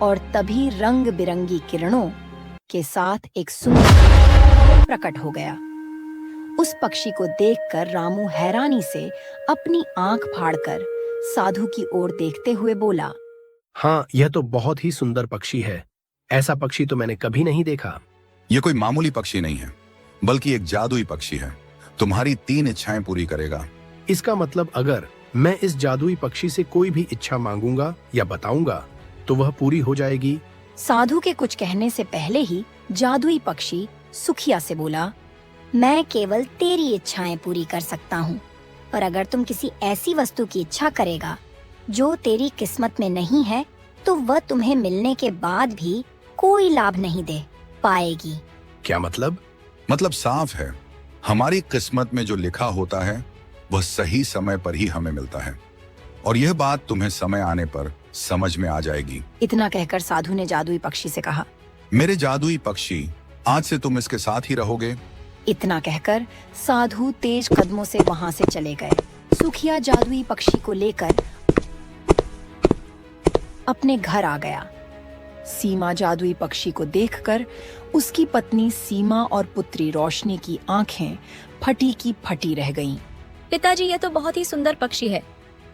और तभी रंग बिरंगी किरणों के साथ एक सुंदर प्रकट हो गया। उस पक्षी को देखकर रामू हैरानी से अपनी आंख फाड़कर साधु की ओर देखते हुए बोला, हाँ, यह तो बहुत ही सुंदर पक्षी है। ऐसा पक्षी तो मैंने कभी नहीं देखा। यह कोई मामूली पक्षी नहीं है, बल्कि एक जादुई पक्षी है। तुम्हारी 3 इच्छाएं पूरी करेगा। इसका मतलब अगर मैं इस जादुई पक्षी से कोई भी इच्छा मांगूंगा या बताऊंगा तो वह पूरी हो जाएगी। साधु के कुछ कहने से पहले ही जादुई पक्षी सुखिया से बोला, मैं केवल तेरी इच्छाएं पूरी कर सकता हूँ, पर अगर तुम किसी ऐसी वस्तु की इच्छा करेगा जो तेरी किस्मत में नहीं है तो वह तुम्हें मिलने के बाद भी कोई लाभ नहीं दे पाएगी। क्या मतलब? मतलब साफ है, हमारी किस्मत में जो लिखा होता है वह सही समय पर ही हमें मिलता है, और यह बात तुम्हें समय आने पर समझ में आ जाएगी। इतना कहकर साधु ने जादुई पक्षी से कहा, मेरे जादुई पक्षी, आज से तुम इसके साथ ही रहोगे। इतना कहकर साधु तेज कदमों से वहां से चले गए। सुखिया जादुई पक्षी को लेकर अपने घर आ गया। सीमा जादुई पक्षी को देखकर उसकी पत्नी सीमा और पुत्री रोशनी की आंखें फटी की फटी रह गईं। पिताजी, यह तो बहुत ही सुंदर पक्षी है।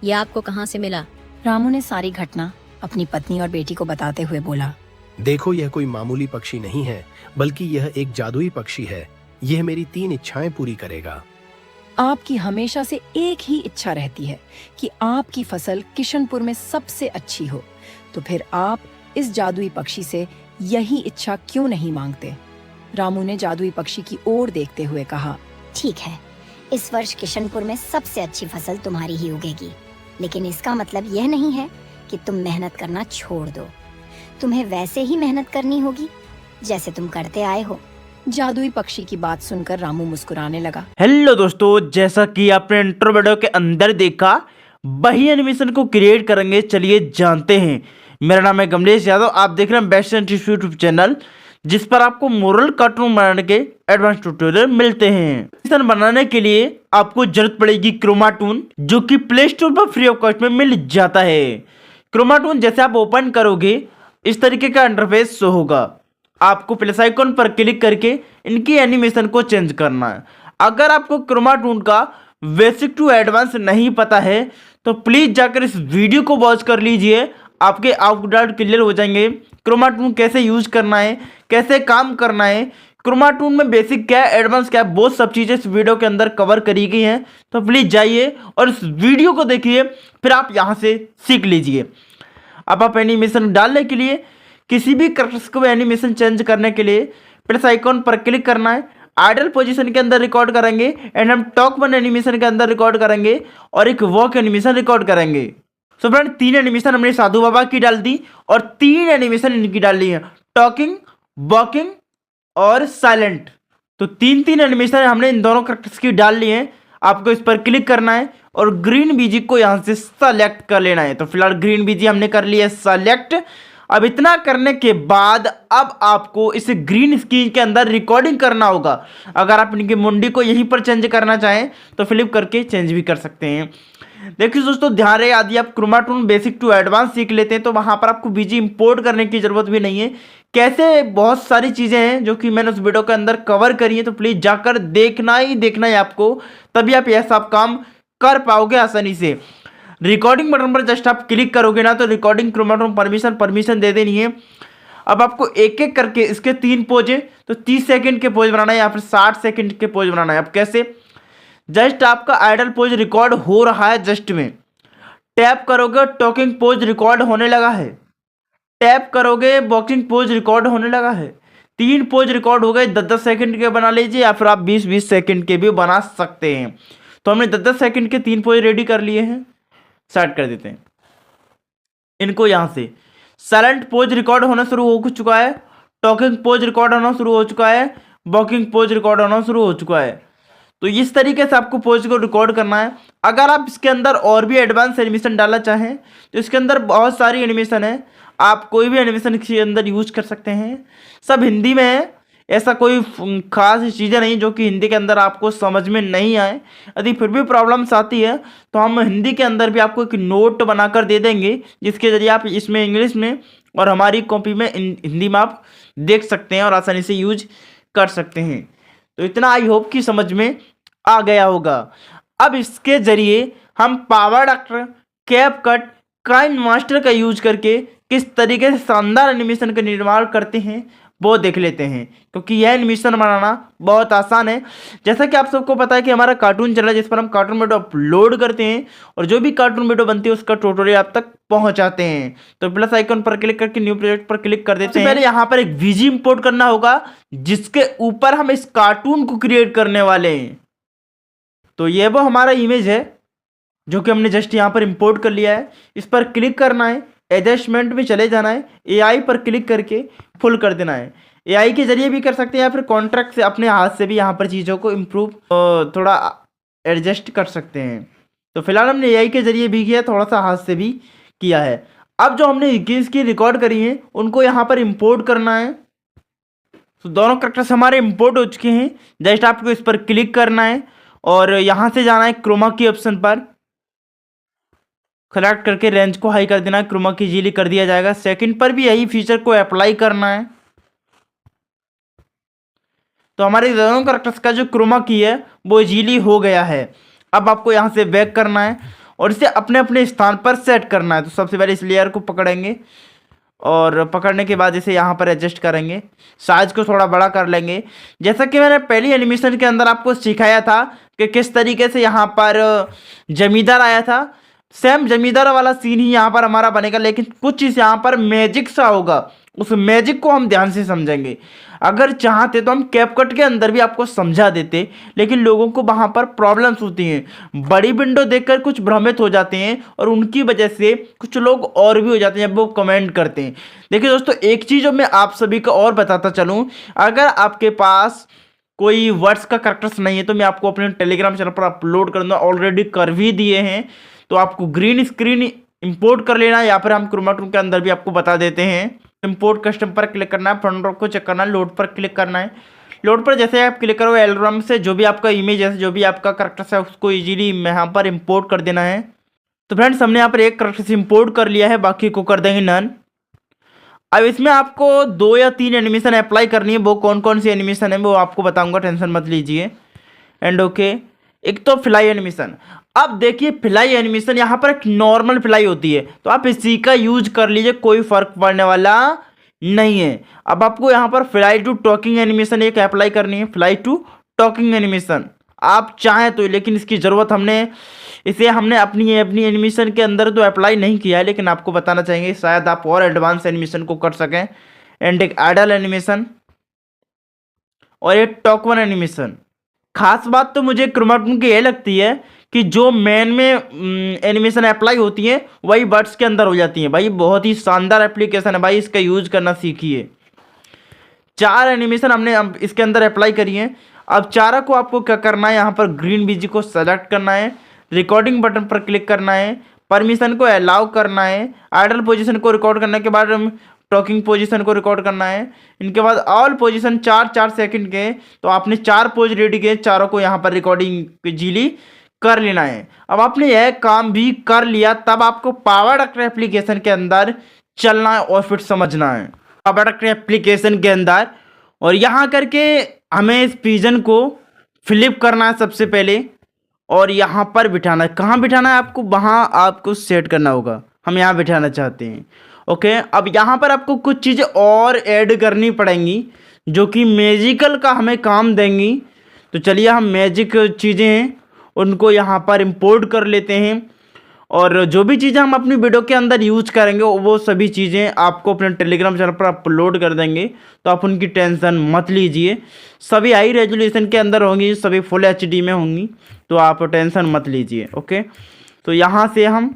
यह आपको कहाँ से मिला? रामू ने सारी घटना अपनी पत्नी और बेटी को बताते हुए बोला, देखो, यह कोई मामूली पक्षी नहीं है, बल्कि यह एक जादुई पक्षी है। यह मेरी 3 इच्छाएं पूरी करेगा। आपकी हमेशा से एक ही इच्छा रहती है कि आपकी फसल किशनपुर में सबसे अच्छी हो, तो फिर आप इस जादुई पक्षी से यही इच्छा क्यों नहीं मांगते? रामू ने जादुई पक्षी की ओर देखते हुए कहा, ठीक है, इस वर्ष किशनपुर में सबसे अच्छी फसल तुम्हारी ही उगेगी, लेकिन इसका मतलब यह नहीं है कि तुम मेहनत करना छोड़ दो। तुम्हें वैसे ही मेहनत करनी होगी जैसे तुम करते आए हो। जादुई पक्षी की बात सुनकर रामू मुस्कुराने लगा। हेलो दोस्तों, जैसा कि आपने इंट्रो वीडियो के अंदर देखा, वही एनिमेशन को क्रिएट करेंगे। चलिए जानते हैं। मेरा नाम है कमलेश यादव, आप देख रहे हैं बेस्ट यूट्यूब चैनल, जिस पर आपको मोरल कार्टून बनाने के एडवांस ट्यूटोरियल मिलते हैं। एनिमेशन बनाने के लिए आपको जरूरत पड़ेगी क्रोमाटून, जो कि प्ले स्टोर पर फ्री ऑफ कॉस्ट में मिल जाता है। क्रोमाटून जैसे आप ओपन करोगे इस तरीके का इंटरफेस शो होगा। आपको प्लस आइकॉन पर क्लिक करके इनकी एनिमेशन को चेंज करना है। अगर आपको क्रोमाटून का बेसिक टू एडवांस नहीं पता है तो प्लीज जाकर इस वीडियो को वॉच कर लीजिए, आपके आउटडाउट क्लियर हो जाएंगे। क्रोमाटून कैसे यूज करना है, कैसे काम करना है, क्रोमाटून में बेसिक क्या है, एडवांस क्या है, बहुत सब चीज़ें इस वीडियो के अंदर कवर करी गई हैं। तो प्लीज जाइए और इस वीडियो को देखिए, फिर आप यहाँ से सीख लीजिए। अब आप एनिमेशन डालने के लिए, किसी भी कैरेक्टर्स को एनिमेशन चेंज करने के लिए प्लस आइकॉन पर क्लिक करना है। आइडल पोजीशन के अंदर रिकॉर्ड करेंगे एंड हम टॉक 1 एनिमेशन के अंदर रिकॉर्ड करेंगे और एक वॉक एनिमेशन रिकॉर्ड करेंगे। सो फ्रेंड, 3 एनिमेशन हमने साधु बाबा की डाल दी और 3 एनिमेशन इनकी डाल ली है, टॉकिंग, वॉकिंग और साइलेंट। तो 3 एनिमेशन हमने इन दोनों कैरेक्टर्स की डाल ली है। आपको इस पर क्लिक करना है और ग्रीन बीजी को यहाँ से सेलेक्ट कर लेना है। तो फिलहाल ग्रीन बीजी हमने कर लिया सेलेक्ट। अब इतना करने के बाद अब आपको इस ग्रीन स्क्रीन के अंदर रिकॉर्डिंग करना होगा। अगर आप इनकी मुंडी को यहीं पर चेंज करना चाहें तो फ्लिप करके चेंज भी कर सकते हैं। देखिए दोस्तों, ध्यान रहे, यदि आप क्रोमाटून बेसिक टू एडवांस सीख लेते हैं तो वहां पर आपको बीजी इंपोर्ट करने की जरूरत भी नहीं है। कैसे बहुत सारी चीजें हैं जो कि मैंने उस वीडियो के अंदर कवर करी है, तो प्लीज जाकर देखना ही देखना है आपको, तभी आप यह सब काम कर पाओगे आसानी से। रिकॉर्डिंग बटन पर जस्ट आप क्लिक करोगे ना तो रिकॉर्डिंग क्रोमाटून परमिशन दे देनी है। अब आपको एक एक करके इसके 3 पोज है, तो 30 सेकंड के पोज बनाना है या फिर 60 सेकंड के पोज बनाना है। अब कैसे? जस्ट आपका आइडल पोज रिकॉर्ड हो रहा है, जस्ट में टैप करोगे टॉकिंग पोज रिकॉर्ड होने लगा है, टैप करोगे वॉकिंग पोज रिकॉर्ड होने लगा है। 3 पोज रिकॉर्ड हो गए। 10-10 सेकंड के बना लीजिए या फिर आप 20-20 सेकंड के भी बना सकते हैं। तो हमने 10-10 सेकंड के 3 पोज रेडी कर लिए हैं। स्टार्ट कर देते हैं इनको। यहाँ से साइलेंट पोज रिकॉर्ड होना शुरू हो चुका है, टॉकिंग पोज रिकॉर्ड होना शुरू हो चुका है, वॉकिंग पोज रिकॉर्ड होना शुरू हो चुका है। तो इस तरीके से आपको पोज को रिकॉर्ड करना है। अगर आप इसके अंदर और भी एडवांस एनिमेशन डालना चाहें तो इसके अंदर बहुत सारी एनिमेशन है, आप कोई भी एनिमेशन इसके अंदर यूज कर सकते हैं। सब हिंदी में है, ऐसा कोई खास चीज़ें नहीं जो कि हिंदी के अंदर आपको समझ में नहीं आए। यदि फिर भी प्रॉब्लम्स आती है तो हम हिंदी के अंदर भी आपको एक नोट बनाकर दे देंगे, जिसके जरिए आप इसमें इंग्लिश में और हमारी कॉपी में हिंदी में आप देख सकते हैं और आसानी से यूज कर सकते हैं। तो इतना आई होप कि समझ में आ गया होगा। अब इसके जरिए हम power director, capcut, kine master का यूज करके किस तरीके से शानदार एनिमेशन का निर्माण करते हैं वो देख लेते हैं, क्योंकि यह एनिमेशन बनाना बहुत आसान है। जैसा कि आप सबको पता है कि हमारा कार्टून चल रहा है जिस पर हम कार्टून वीडियो अपलोड करते हैं और जो भी कार्टून वीडियो बनती है उसका ट्यूटोरियल आप तक पहुंचाते हैं। तो प्लस आइकन पर क्लिक करके न्यू प्रोजेक्ट पर क्लिक कर देते हैं। पहले यहाँ पर एक वीजी इंपोर्ट करना होगा जिसके ऊपर हम इस कार्टून को क्रिएट करने वाले हैं। तो ये वो हमारा इमेज है जो कि हमने जस्ट यहाँ पर इंपोर्ट कर लिया है। इस पर क्लिक करना है, एडजस्टमेंट में चले जाना है, एआई पर क्लिक करके फुल कर देना है। एआई के जरिए भी कर सकते हैं या फिर कॉन्ट्रैक्ट से अपने हाथ से भी यहाँ पर चीज़ों को इम्प्रूव थोड़ा एडजस्ट कर सकते हैं। तो फिलहाल हमने एआई के जरिए भी किया, थोड़ा सा हाथ से भी किया है। अब जो हमने इसकी रिकॉर्ड करी है उनको यहाँ पर इम्पोर्ट करना है। तो दोनों कैरेक्टर्स हमारे इम्पोर्ट हो चुके हैं। जस्ट आपको इस पर क्लिक करना है और यहाँ से जाना है क्रोमा की ऑप्शन पर, सेलेक्ट करके रेंज को हाई कर देना है, क्रोमा की इजीली कर दिया जाएगा। सेकंड पर भी यही फीचर को अप्लाई करना है। तो हमारे दोनों कैरेक्टर्स का जो क्रोमा की है वो इजीली हो गया है। अब आपको यहाँ से बैक करना है और इसे अपने अपने स्थान पर सेट करना है। तो सबसे पहले इस लेयर को पकड़ेंगे और पकड़ने के बाद इसे यहाँ पर एडजस्ट करेंगे, साइज को थोड़ा बड़ा कर लेंगे। जैसा कि मैंने पहली एनिमेशन के अंदर आपको सिखाया था कि किस तरीके से यहाँ पर जमींदार आया था, सेम जमींदार वाला सीन ही यहाँ पर हमारा बनेगा, लेकिन कुछ चीज़ यहाँ पर मैजिक सा होगा। उस मैजिक को हम ध्यान से समझेंगे। अगर चाहते तो हम कैपकट के अंदर भी आपको समझा देते, लेकिन लोगों को वहाँ पर प्रॉब्लम्स होती हैं। बड़ी विंडो देखकर कुछ भ्रमित हो जाते हैं और उनकी वजह से कुछ लोग और भी हो जाते हैं जब वो कमेंट करते हैं। देखिए दोस्तों, एक चीज़ जो मैं आप सभी को और बताता चलूँ, अगर आपके पास कोई वर्ड्स का कैरेक्टर्स नहीं है तो मैं आपको अपने टेलीग्राम चैनल पर अपलोड कर दूँगा, ऑलरेडी कर भी दिए हैं। तो आपको ग्रीन स्क्रीन इंपोर्ट कर लेना, या फिर हम क्रोमा टूल के अंदर भी आपको बता देते हैं। इंपोर्ट कस्टम पर क्लिक करना है, फ्रंट रो को चेक करना है, लोड पर क्लिक करना है। लोड पर जैसे आप क्लिक करो, एल्बम से जो भी आपका इमेज है, जो भी आपका कैरेक्टर है, उसको इजीली यहाँ पर इंपोर्ट कर देना है। तो फ्रेंड्स, हमने यहाँ पर एक कैरेक्टर से इंपोर्ट कर लिया है, बाकी को कर देंगे नन। अब इसमें आपको 2 या 3 एनिमेशन अप्लाई करनी है। वो कौन कौन सी एनिमेशन है वो आपको बताऊंगा, टेंशन मत लीजिए। एंड ओके, एक तो फ्लाई एनिमेशन। अब देखिए, फ्लाई एनिमेशन यहाँ पर एक नॉर्मल फ्लाई होती है, तो आप इसी का यूज कर लीजिए, कोई फर्क पड़ने वाला नहीं है। अब आपको यहाँ पर फ्लाई टू टॉकिंग एनिमेशन एक अप्लाई करनी है, फ्लाई टू टॉकिंग एनिमेशन आप चाहें तो, लेकिन इसकी ज़रूरत हमने अपनी एनिमेशन के अंदर तो अप्लाई नहीं किया है, लेकिन आपको बताना चाहेंगे शायद आप और एडवांस एनिमेशन को कर सकें। एंड एक आइडल एनिमेशन और एक टॉक वन एनिमेशन। खास बात तो मुझे क्रोमा टूल की ये लगती है कि जो मेन में एनिमेशन अप्लाई होती है वही बर्ड्स के अंदर हो जाती है। भाई बहुत ही शानदार एप्लीकेशन है भाई, इसका यूज करना सीखिए। 4 एनिमेशन हमने इसके अंदर अप्लाई करी है। अब चारों को आपको क्या करना है, यहाँ पर ग्रीन बीजी को सेलेक्ट करना है, रिकॉर्डिंग बटन पर क्लिक करना है, परमिशन को अलाउ करना है, आइडल पोजीशन को रिकॉर्ड करने के बाद टॉकिंग पोजीशन को रिकॉर्ड करना है। इनके बाद ऑल पोजीशन 4-4 सेकंड के, तो आपने 4 पोज रेडी किए, चारों को यहाँ पर रिकॉर्डिंग इजीली कर लेना है। अब आपने यह काम भी कर लिया, तब आपको पावर डॉक्टर एप्लीकेशन के अंदर चलना है और फिर समझना है पावर डॉक्टर एप्लीकेशन के अंदर। और यहाँ करके हमें इस पिजन को फ्लिप करना है सबसे पहले और यहाँ पर बिठाना है। कहाँ बिठाना है आपको, वहाँ आपको सेट करना होगा। हम यहाँ बिठाना चाहते हैं। ओके, अब यहाँ पर आपको कुछ चीज़ें और ऐड करनी पड़ेंगी जो कि मैजिकल का हमें काम देंगी। तो चलिए हम मैजिक चीज़ें हैं उनको यहाँ पर इंपोर्ट कर लेते हैं, और जो भी चीज़ें हम अपनी वीडियो के अंदर यूज करेंगे वो सभी चीज़ें आपको अपने टेलीग्राम चैनल पर अपलोड कर देंगे। तो आप उनकी टेंशन मत लीजिए, सभी हाई रेजोल्यूशन के अंदर होंगी, सभी फुल HD में होंगी, तो आप टेंशन मत लीजिए। ओके, तो यहाँ से हम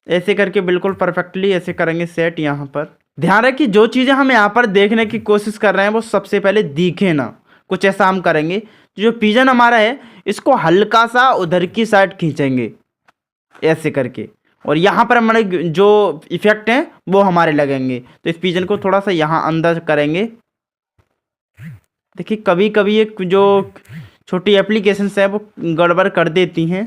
ऐसे करके बिल्कुल परफेक्टली ऐसे करेंगे सेट। यहाँ पर ध्यान रखिए, जो चीज़ें हम यहाँ पर देखने की कोशिश कर रहे हैं वो सबसे पहले दिखे ना। कुछ ऐसा हम करेंगे, जो पिजन हमारा है इसको हल्का सा उधर की साइड खींचेंगे ऐसे करके, और यहाँ पर हमारे जो इफेक्ट हैं वो हमारे लगेंगे। तो इस पिजन को थोड़ा सा यहाँ अंदर करेंगे। देखिए, कभी कभी ये जो छोटी एप्लीकेशंस है वो गड़बड़ कर देती हैं,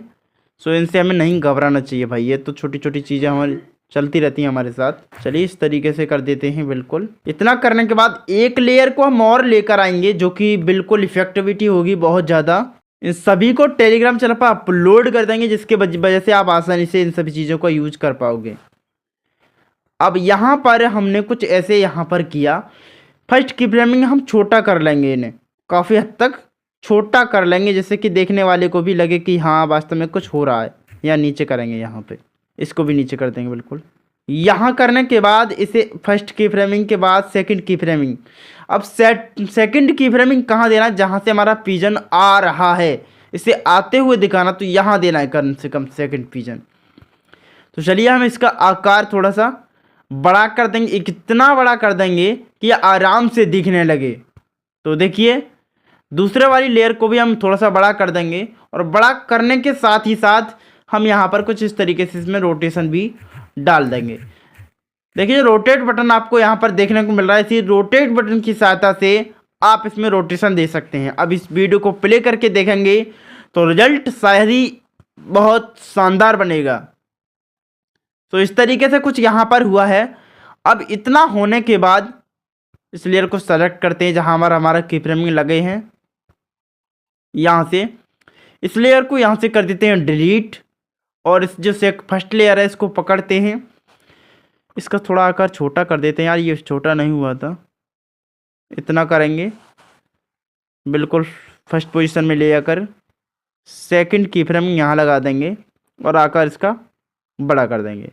सो इनसे हमें नहीं घबराना चाहिए भाई। ये तो छोटी छोटी चीज़ें हमारी चलती रहती हैं हमारे साथ। चलिए इस तरीके से कर देते हैं। बिल्कुल इतना करने के बाद एक लेयर को हम और लेकर आएंगे जो कि बिल्कुल इफेक्टिविटी होगी बहुत ज़्यादा। इन सभी को टेलीग्राम चैनल पर अपलोड कर देंगे जिसके वजह से आप आसानी से इन सभी चीज़ों का यूज कर पाओगे। अब यहाँ पर हमने कुछ ऐसे यहाँ पर किया। फर्स्ट की फ्रेमिंग हम छोटा कर लेंगे, इन्हें काफ़ी हद तक छोटा कर लेंगे जिससे कि देखने वाले को भी लगे कि हाँ वास्तव में कुछ हो रहा है। या नीचे करेंगे, यहाँ पे इसको भी नीचे कर देंगे। बिल्कुल यहाँ करने के बाद इसे फर्स्ट की फ्रेमिंग के बाद सेकंड की फ्रेमिंग। अब सेकंड की फ्रेमिंग कहाँ देना, जहाँ से हमारा पिजन आ रहा है इसे आते हुए दिखाना, तो यहाँ देना है कम से कम सेकंड पिजन। तो चलिए हम इसका आकार थोड़ा सा बड़ा कर देंगे, कितना बड़ा कर देंगे कि आराम से दिखने लगे। तो देखिए दूसरे वाली लेयर को भी हम थोड़ा सा बड़ा कर देंगे और बड़ा करने के साथ ही साथ हम यहाँ पर कुछ इस तरीके से इसमें रोटेशन भी डाल देंगे। देखिए रोटेट बटन आपको यहाँ पर देखने को मिल रहा है। इसी रोटेट बटन की सहायता से आप इसमें रोटेशन दे सकते हैं। अब इस वीडियो को प्ले करके देखेंगे तो रिजल्ट शायद ही बहुत शानदार बनेगा। तो इस तरीके से कुछ यहाँ पर हुआ है। अब इतना होने के बाद इस लेयर को सेलेक्ट करते हैं जहाँ हमारा की फ्रेमिंग लगे हैं। यहाँ से इस लेयर को यहाँ से कर देते हैं डिलीट और इस जो से फर्स्ट लेयर है इसको पकड़ते हैं, इसका थोड़ा आकार छोटा कर देते हैं। यार ये छोटा नहीं हुआ था, इतना करेंगे। बिल्कुल फर्स्ट पोजीशन में ले जाकर सेकंड की फ्रेमिंग यहाँ लगा देंगे और आकार इसका बड़ा कर देंगे।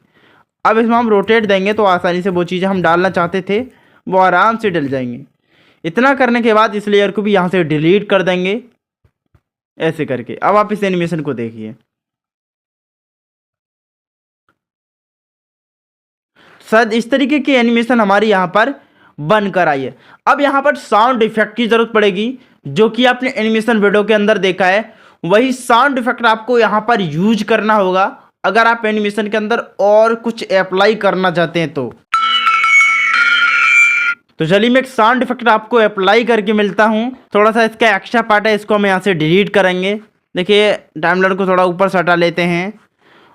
अब इसमें हम रोटेट देंगे तो आसानी से वो चीज़ें हम डालना चाहते थे वो आराम से डल जाएंगे। इतना करने के बाद इस लेयर को भी यहाँ से डिलीट कर देंगे ऐसे करके। अब आप इस एनिमेशन को देखिए, शायद इस तरीके की एनिमेशन हमारी यहाँ पर बनकर आई है। अब यहाँ पर साउंड इफेक्ट की जरूरत पड़ेगी, जो कि आपने एनिमेशन वीडियो के अंदर देखा है वही साउंड इफेक्ट आपको यहाँ पर यूज करना होगा अगर आप एनिमेशन के अंदर और कुछ अप्लाई करना चाहते हैं। तो चलिए मैं एक साउंड इफेक्ट आपको अप्लाई करके मिलता हूँ। थोड़ा सा इसका एक्स्ट्रा पार्ट है, इसको हम यहाँ से डिलीट करेंगे। देखिए टाइमलाइन को थोड़ा ऊपर से हटा लेते हैं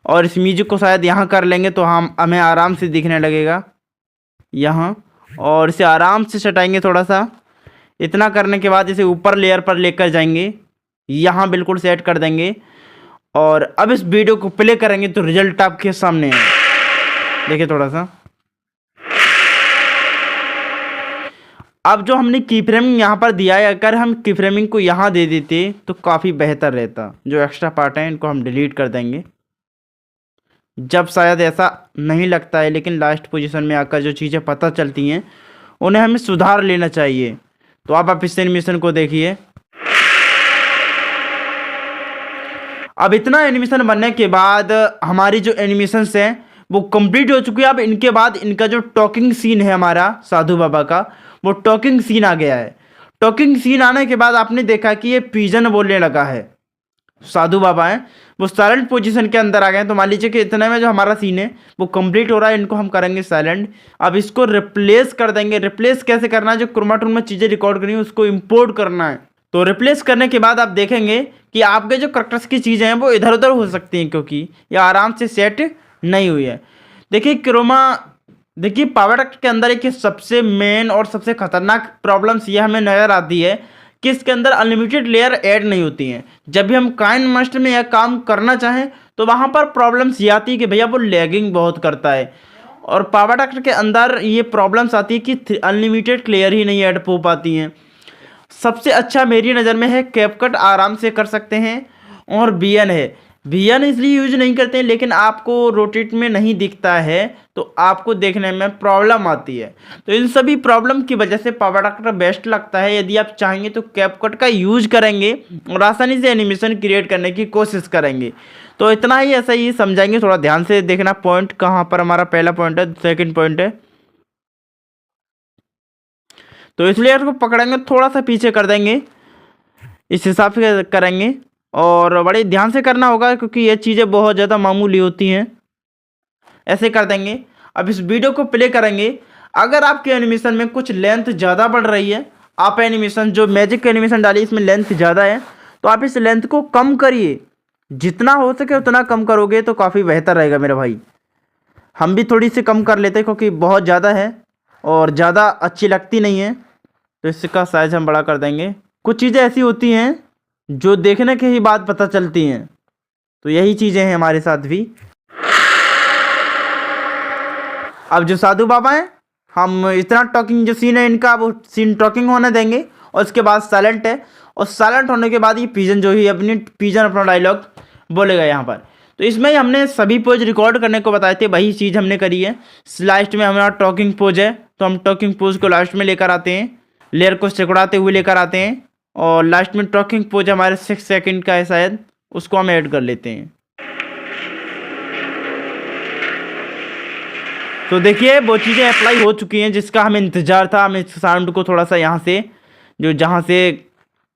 और इस म्यूजिक को शायद यहाँ कर लेंगे तो हमें आराम से दिखने लगेगा यहाँ, और इसे आराम से सटाएंगे थोड़ा सा। इतना करने के बाद इसे ऊपर लेयर पर लेकर जाएंगे, यहाँ बिल्कुल सेट कर देंगे और अब इस वीडियो को प्ले करेंगे तो रिजल्ट आपके सामने है। देखिए थोड़ा सा अब जो हमने की फ्रेमिंग यहाँ पर दिया है, अगर हम की फ्रेमिंग को यहाँ दे देते तो काफ़ी बेहतर रहता। जो एक्स्ट्रा पार्ट है इनको हम डिलीट कर देंगे जब शायद ऐसा नहीं लगता है, लेकिन लास्ट पोजीशन में आकर जो चीज़ें पता चलती हैं उन्हें हमें सुधार लेना चाहिए। तो आप इस एनिमेशन को देखिए। अब इतना एनिमेशन बनने के बाद हमारी जो एनिमेशंस हैं वो कंप्लीट हो चुकी है। अब इनके बाद इनका जो टॉकिंग सीन है हमारा साधु बाबा का, वो टॉकिंग सीन आ गया है। टॉकिंग सीन आने के बाद आपने देखा कि ये पिजन बोलने लगा है। साधु बाबा हैं वो साइलेंट पोजीशन के अंदर आ गए हैं। तो मान लीजिए कि इतने में जो हमारा सीन है वो कंप्लीट हो रहा है, इनको हम करेंगे साइलेंट। अब इसको रिप्लेस कर देंगे। रिप्लेस कैसे करना है, जो क्रोमाटून में चीज़ें रिकॉर्ड करनी है उसको इंपोर्ट करना है। तो रिप्लेस करने के बाद आप देखेंगे कि आपके जो करेक्टर्स की चीज़ें हैं वो इधर उधर हो सकती हैं क्योंकि ये आराम से सेट नहीं हुई है। देखिए देखिए पावर एक्ट के अंदर एक सबसे मेन और सबसे खतरनाक प्रॉब्लम्स ये हमें नज़र आती है कि इसके अंदर अनलिमिटेड लेयर ऐड नहीं होती हैं। जब भी हम काइन मास्टर में यह काम करना चाहें तो वहाँ पर प्रॉब्लम्स ये आती है कि भैया वो लैगिंग बहुत करता है, और पावर एक्ट के अंदर ये प्रॉब्लम्स आती है कि अनलिमिटेड लेयर ही नहीं ऐड हो पाती हैं। सबसे अच्छा मेरी नज़र में है कैपकट, आराम से कर सकते हैं, और बीएन है। बीएन इसलिए यूज नहीं करते हैं लेकिन आपको रोटेट में नहीं दिखता है तो आपको देखने में प्रॉब्लम आती है। तो इन सभी प्रॉब्लम की वजह से पावर एक्टर बेस्ट लगता है। यदि आप चाहेंगे तो कैपकट का यूज करेंगे और आसानी से एनिमेशन क्रिएट करने की कोशिश करेंगे। तो इतना ही, ऐसा ही समझाएंगे। थोड़ा ध्यान से देखना पॉइंट कहाँ पर हमारा पहला पॉइंट है, सेकेंड पॉइंट है। तो इस लेयर को पकड़ेंगे, थोड़ा सा पीछे कर देंगे, इस हिसाब से करेंगे और बड़े ध्यान से करना होगा क्योंकि ये चीज़ें बहुत ज़्यादा मामूली होती हैं। ऐसे कर देंगे। अब इस वीडियो को प्ले करेंगे। अगर आपके एनिमेशन में कुछ लेंथ ज़्यादा बढ़ रही है, आप एनिमेशन जो मैजिक एनिमेशन डालिए इसमें लेंथ ज़्यादा है, तो आप इस लेंथ को कम करिए। जितना हो सके उतना कम करोगे तो काफ़ी बेहतर रहेगा मेरे भाई। हम भी थोड़ी सी कम कर लेते हैं क्योंकि बहुत ज़्यादा है और ज़्यादा अच्छी लगती नहीं है, तो इसका साइज़ हम बड़ा कर देंगे। कुछ चीज़ें ऐसी होती हैं जो देखने के ही बाद पता चलती हैं, तो यही चीज़ें हैं हमारे साथ भी। अब जो साधु बाबा हैं, हम इतना टॉकिंग जो सीन है इनका, वो सीन टॉकिंग होने देंगे और उसके बाद साइलेंट है, और साइलेंट होने के बाद ये पिजन जो ही अपना डायलॉग बोलेगा यहाँ पर। तो इसमें ही हमने सभी पोज रिकॉर्ड करने को बताए थे, वही चीज़ हमने करी है। लास्ट में हमारा टॉकिंग पोज है, तो हम टॉकिंग पोज को लास्ट में लेकर आते हैं, लेयर को सिकुड़ाते हुए लेकर आते हैं, और लास्ट में टॉकिंग पोज हमारे 6 सेकंड का है शायद, उसको हम ऐड कर लेते हैं। तो देखिए वो चीज़ें अप्लाई हो चुकी हैं जिसका हमें इंतज़ार था। हम इस साउंड को थोड़ा सा यहाँ से, जो जहाँ से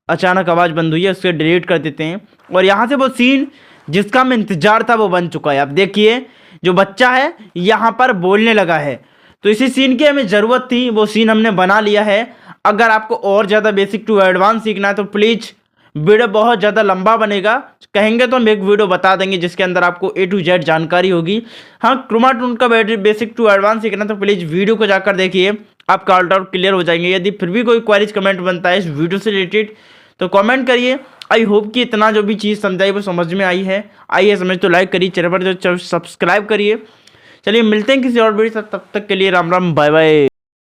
अचानक आवाज़ बंद हुई है, उससे डिलीट कर देते हैं, और यहाँ से वो सीन जिसका हमें इंतज़ार था वो बन चुका है। अब देखिए जो बच्चा है यहाँ पर बोलने लगा है, तो इसी सीन की हमें ज़रूरत थी, वो सीन हमने बना लिया है। अगर आपको और ज़्यादा बेसिक टू एडवांस सीखना है तो प्लीज़ वीडियो बहुत ज़्यादा लंबा बनेगा, कहेंगे तो हम एक वीडियो बता देंगे जिसके अंदर आपको A to Z जानकारी होगी। हाँ, क्रोमा टून का बेसिक टू एडवांस सीखना तो प्लीज़ वीडियो को जाकर देखिए, आपका ऑल डाउट क्लियर हो जाएंगे। यदि फिर भी कोई क्वेरीज कमेंट बनता है इस वीडियो से रिलेटेड तो कमेंट करिए। आई होप कि इतना जो भी चीज़ समझाई वो समझ में आई है। आइए समझ तो लाइक करिए, चैनल पर जो सब्सक्राइब करिए। चलिए मिलते हैं किसी और वीडियो से, तब तक के लिए राम राम, बाय बाय।